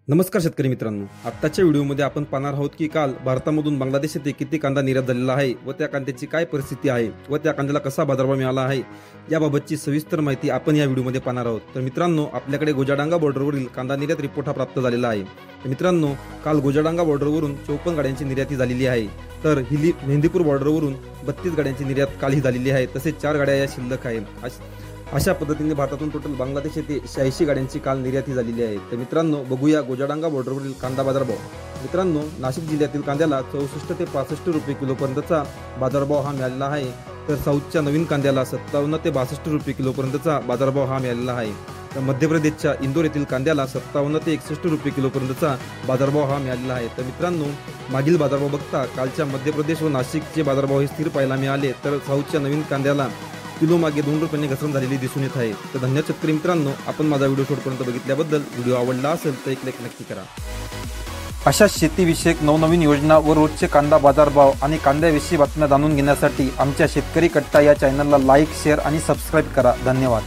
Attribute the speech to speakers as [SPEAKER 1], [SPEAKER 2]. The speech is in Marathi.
[SPEAKER 1] नमस्कार शेतकरी मित्रांनो, आत्ताच्या व्हिडिओमध्ये आपण पाहणार आहोत की काल भारतामधून बांगलादेश येथे किती कांदा निर्यात झालेला आहे व त्या कांद्याची काय परिस्थिती आहे व त्या कांद्याला कसा बाजारभाव मिळाला आहे याबाबतची सविस्तर माहिती आपण या व्हिडिओमध्ये पाहणार आहोत। तर मित्रांनो, आपल्याकडे गोजाडांगा बॉर्डरवरील कांदा निर्यात रिपोर्ट हा प्राप्त झालेला आहे। तर मित्रांनो, काल गोजाडांगा बॉर्डरवरून 54 गाड्यांची निर्याती झालेली आहे, तर हिली मेहंदीपूर बॉर्डरवरून 32 गाड्यांची निर्यात काल ही झालेली आहे। तसेच 4 गाड्या या शिल्लक आहेत। अशा पद्धतीने भारतातून टोटल बांगलादेश येथे 86 गाड्यांची काल निर्याती झालेली आहे। तर मित्रांनो, बघूया गोजाडांगा बॉर्डरवरील कांदा बाजारभाव। मित्रांनो, नाशिक जिल्ह्यातील कांद्याला 64 ते 65 रुपये किलोपर्यंतचा बाजारभाव हा मिळालेला आहे। तर साऊथच्या नवीन कांद्याला 57 ते 62 रुपये किलोपर्यंतचा बाजारभाव हा मिळालेला आहे। तर मध्य प्रदेशच्या इंदोर येथील कांद्याला 57 ते 61 रुपये किलोपर्यंतचा बाजारभाव हा मिळालेला आहे। तर मित्रांनो, मागील बाजारभाव बघता कालच्या मध्य प्रदेश व नाशिकचे बाजारभाव हे स्थिर पाहायला मिळाले, तर साऊथच्या नवीन कांद्याला किलो मागे 2 रुपयांनी घसरण झालेली दिसून येत आहे। तर धन्यवाद शेतकरी मित्रांनो, आपण माझा व्हिडिओ शेवटपर्यंत बघितल्याबद्दल। व्हिडिओ आवडला असेल तर एक लाईक नक्की करा।
[SPEAKER 2] अशा शेतीविषयक नवनवीन योजना व रोजचे कांदा बाजारभाव आणि कांद्याविषयी बातम्या जाणून घेण्यासाठी आमच्या शेतकरी कट्टा या चॅनलला लाईक, शेअर आणि सबस्क्राईब करा। धन्यवाद।